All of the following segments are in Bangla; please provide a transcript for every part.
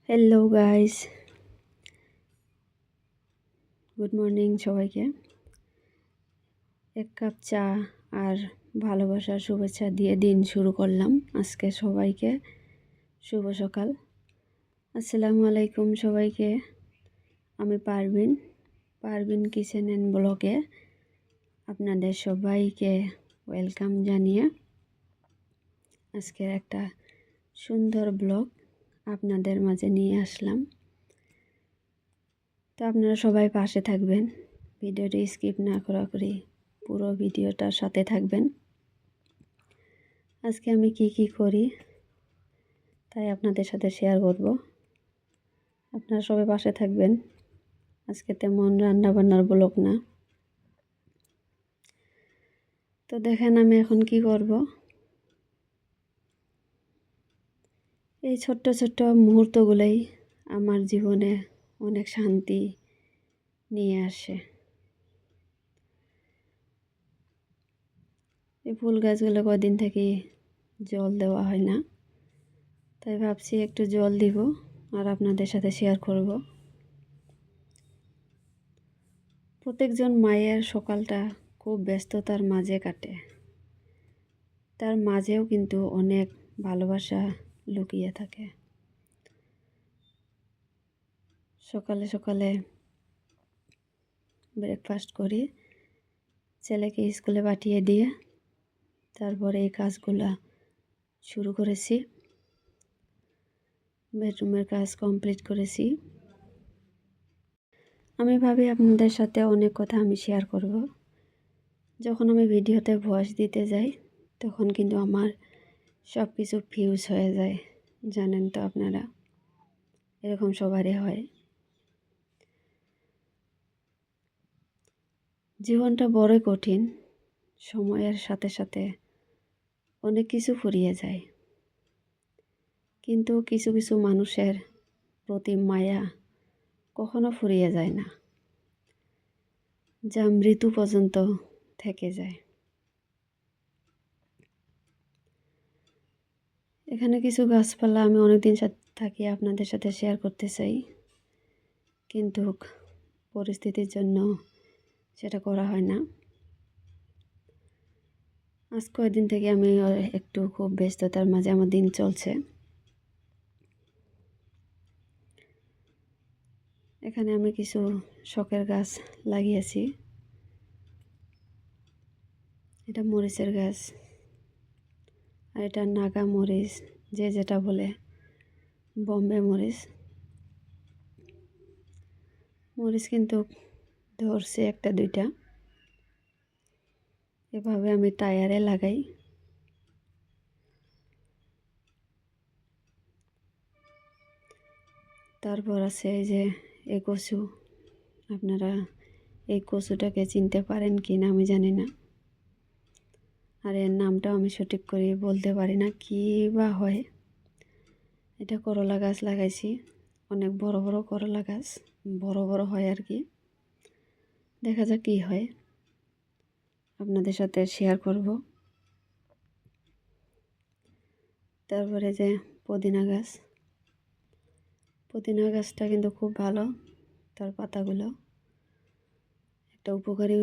হ্যালো গাইস, গুড মর্নিং সবাইকে। এক কাপ চা আর ভালোবাসার শুভেচ্ছা দিয়ে দিন শুরু করলাম। আজকে সবাইকে শুভ সকাল। আসসালামু আলাইকুম সবাইকে। আমি পারভিন কিচেন অ্যান্ড ব্লগে আপনাদের সবাইকে ওয়েলকাম জানিয়ে আজকের একটা সুন্দর ব্লগ আপনাদের মাঝে নিয়ে আসলাম। তো আপনারা সবাই পাশে থাকবেন, ভিডিওটি স্কিপ না করে পুরো ভিডিওটার সাথে থাকবেন। আজকে আমি কি করি তাই আপনাদের সাথে শেয়ার করব। আপনারা সবাই পাশে থাকবেন। আজকে তেমন রান্নাবান্নার ব্লগ না। তো দেখেন আমি এখন কি করব। এই ছোট্ট ছোট্ট মুহূর্তগুলোই আমার জীবনে অনেক শান্তি নিয়ে আসে। এই ফুল গাছগুলো কদিন থেকে জল দেওয়া হয় না, তাই ভাবছি একটু জল দিব আর আপনাদের সাথে শেয়ার করব। প্রত্যেকজন মায়ের সকালটা খুব ব্যস্ততার মাঝে কাটে, তার মাঝেও কিন্তু অনেক ভালোবাসা লুকিয়ে থাকে। সকালে সকালে ব্রেকফাস্ট করি, ছেলেকে স্কুলে পাঠিয়ে দিয়ে তারপরে এই কাজগুলা শুরু করেছি। বেডরুমের কাজ কমপ্লিট করেছি। আমি ভাবি আপনাদের সাথে অনেক কথা আমি শেয়ার করব। যখন আমি ভিডিওতে ভয়েস দিতে যাই তখন কিন্তু আমার সব কিছু ফিউজ হয়ে যায়, জানেন তো আপনারা, এরকম সবারই হয়। জীবনটা বড়ই কঠিন, সময়ের সাথে সাথে অনেক কিছু ফুরিয়ে যায়, কিন্তু কিছু কিছু মানুষের প্রতি মায়া কখনো ফুরিয়ে যায় না, যা মৃত্যু পর্যন্ত থেকে যায়। এখানে কিছু গাছপালা আমি অনেকদিন থাকি আপনাদের সাথে শেয়ার করতে চাই, কিন্তু পরিস্থিতির জন্য সেটা করা হয় না। আজ কয়েকদিন থেকে আমি একটু খুব ব্যস্ততার মাঝে আমার দিন চলছে। এখানে আমি কিছু শখের গাছ লাগিয়েছি। এটা মরিচের গাছ আর এটা নাগা মরিচ, যে যেটা বলে, বম্বে মরিচ। মরিচ কিন্তু ধরছে একটা দুইটা। এভাবে আমি টায়ারে লাগাই। তারপর আছে এই যে এই কচু। আপনারা এই কচুটাকে চিনতে পারেন কি না আমি জানি না, আর এর নামটাও আমি সঠিক করে বলতে পারি না, কী বা হয়। এটা করলা গাছ লাগাইছি, অনেক বড় বড় করলা গাছ, বড় বড় হয় আর কি। দেখা যাক কী হয়, আপনাদের সাথে শেয়ার করব। তারপরে যে পুদিনা গাছ, পুদিনা গাছটা কিন্তু খুব ভালো, তার পাতাগুলো একটা উপকারী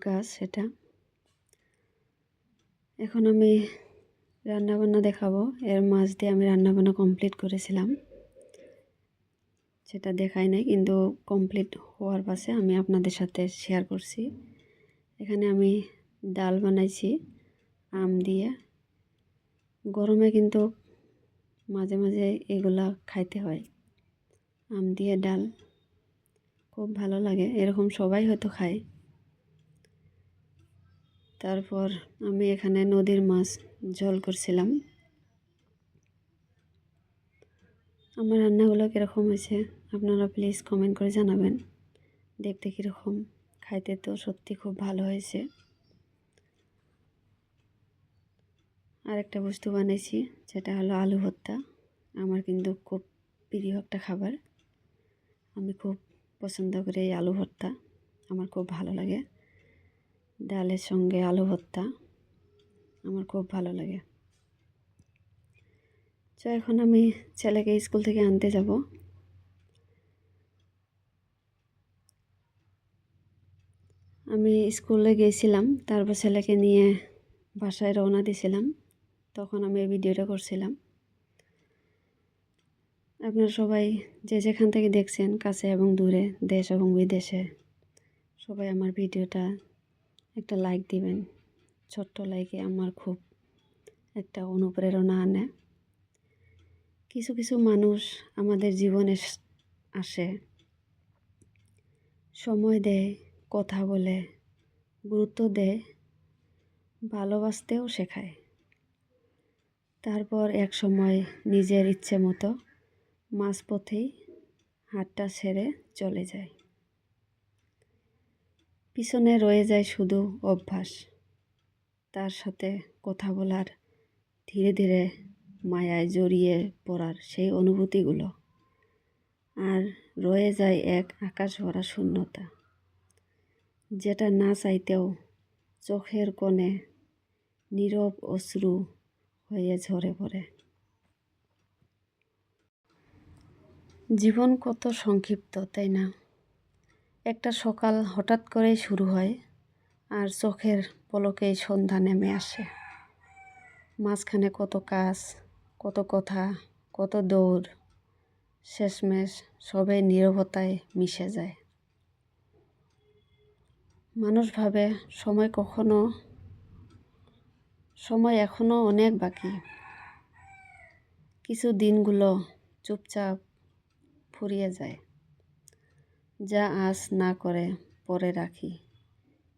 গাছ সেটা। এখন আমি রান্নাবান্না দেখাবো। এর মাঝ দিয়ে আমি রান্নাবান্না কমপ্লিট করেছিলাম, সেটা দেখাই নাই, কিন্তু কমপ্লিট হওয়ার পাশে আমি আপনাদের সাথে শেয়ার করছি। এখানে আমি ডাল বানাইছি আম দিয়ে। গরমে কিন্তু মাঝে মাঝে এগুলা খাইতে হয়, আম দিয়ে ডাল খুব ভালো লাগে, এরকম সবাই হয়তো খায়। তারপর আমি এখানে নদীর মাছ ঝোল করছিলাম। আমার রান্নাগুলো কীরকম হয়েছে আপনারা প্লিজ কমেন্ট করে জানাবেন। দেখতে কীরকম, খাইতে তো সত্যি খুব ভালো হয়েছে। আরেকটা বস্তু বানিয়েছি, যেটা হলো আলু ভর্তা। আমার কিন্তু খুব প্রিয় একটা খাবার, আমি খুব পছন্দ করি এই আলু ভর্তা, আমার খুব ভালো লাগে। ডালের সঙ্গে আলু ভর্তা আমার খুব ভালো লাগে। তো এখন আমি ছেলেকে স্কুল থেকে আনতে যাব। আমি স্কুলে গিয়েছিলাম, তারপর ছেলেকে নিয়ে বাসায় রওনা দিয়েছিলাম, তখন আমি এই ভিডিওটা করছিলাম। আপনারা সবাই যে যেখান থেকে দেখছেন, কাছে এবং দূরে, দেশ এবং বিদেশে, সবাই আমার ভিডিওটা একটা লাইক দিবেন। ছোট্ট লাইকে আমার খুব একটা অনুপ্রেরণা আনে। কিছু কিছু মানুষ আমাদের জীবনে আসে, সময় দেয়, কথা বলে, গুরুত্ব দেয়, ভালোবাসতেও শেখায়। তারপর এক সময় নিজের ইচ্ছে মতো মাঝপথেই হাতটা ছেড়ে চলে যায়। পিছনে রয়ে যায় শুধু অভ্যাস, তার সাথে কথা বলার, ধীরে ধীরে মায়ায় জড়িয়ে পড়ার সেই অনুভূতিগুলো। আর রয়ে যায় এক আকাশ ভরা শূন্যতা, যেটা না চাইতেও চোখের কোণে নীরব অশ্রু হয়ে ঝরে পড়ে। জীবন কত সংক্ষিপ্ত, তাই না? একটা সকাল হঠাৎ করেই শুরু হয়, আর চোখের পলকেই সন্ধ্যা নেমে আসে। মাঝখানে কত কাজ, কত কথা, কত দৌড়, শেষমেশ সবাই নীরবতায় মিশে যায়। মানুষ ভাবে সময় এখনো অনেক বাকি। কিছু দিনগুলো চুপচাপ ফুরিয়ে যায়। যা আজ না করে পরে রাখি,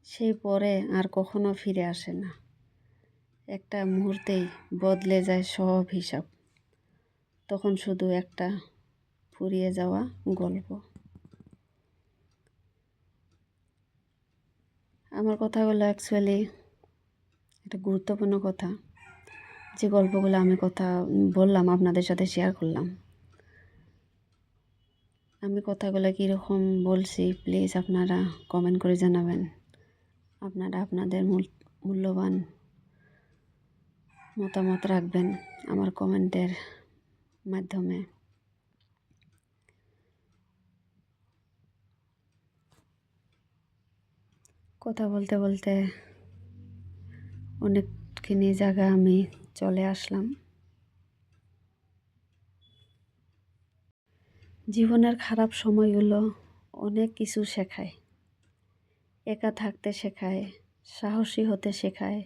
সেই পরে আর কখনো ফিরে আসে না। একটা মুহূর্তেই বদলে যায় সব হিসাব। তখন শুধু একটা ফুরিয়ে যাওয়া গল্প। আমার কথাগুলো অ্যাকচুয়ালি একটা গুরুত্বপূর্ণ কথা, যে গল্পগুলো আমি বললাম, আপনাদের সাথে শেয়ার করলাম। আমি কথাগুলো কীরকম বলছি প্লিজ আপনারা কমেন্ট করে জানাবেন। আপনারা আপনাদের মূল্যবান মতামত রাখবেন আমার কমেন্টের মাধ্যমে। কথা বলতে বলতে অনেকখানি জায়গা আমি চলে আসলাম। জীবনের খারাপ সময়গুলো অনেক কিছু শেখায়। একা থাকতে শেখায়, সাহসী হতে শেখায়,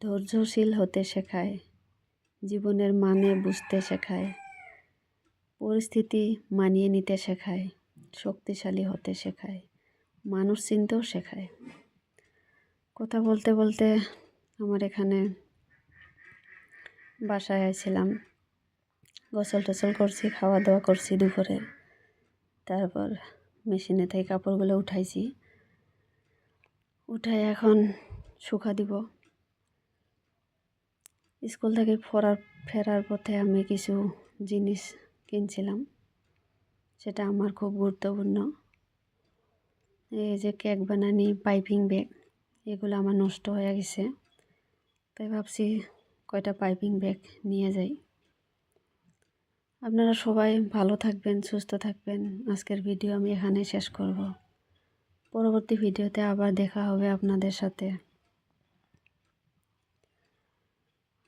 ধৈর্যশীল হতে শেখায়, জীবনের মানে বুঝতে শেখায়, পরিস্থিতি মানিয়ে নিতে শেখায়, শক্তিশালী হতে শেখায়, মানুষ চিনতেও শেখায়। কথা বলতে বলতে আমার এখানে বাসায় আইছিলাম, গোসল টোসল করছি, খাওয়া দাওয়া করছি দুপুরে। তারপর মেশিনে থেকে কাপড়গুলো উঠাইছি, উঠাই এখন শুকা দিব। স্কুল থেকে ফেরার পথে আমি কিছু জিনিস কিনছিলাম, সেটা আমার খুব গুরুত্বপূর্ণ। এই যে কেক বানানি পাইপিং ব্যাগ, এগুলো আমার নষ্ট হয়ে গেছে, তাই ভাবছি কয়টা পাইপিং ব্যাগ নিয়ে যাই। আপনারা সবাই ভালো থাকবেন, সুস্থ থাকবেন। আজকের ভিডিও আমি এখানে শেষ করব। পরবর্তী ভিডিওতে আবার দেখা হবে আপনাদের সাথে।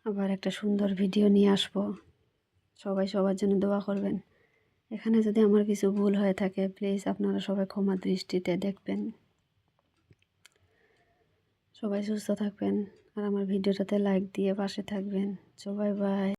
আবার একটা সুন্দর ভিডিও নিয়ে আসবো। সবাই সবার জন্য দোয়া করবেন। এখানে যদি আমার কিছু ভুল হয়ে থাকে প্লিজ আপনারা সবাই ক্ষমা দৃষ্টিতে দেখবেন। সবাই সুস্থ থাকবেন আর আমার ভিডিওটাতে লাইক দিয়ে পাশে থাকবেন। সবাই বাই।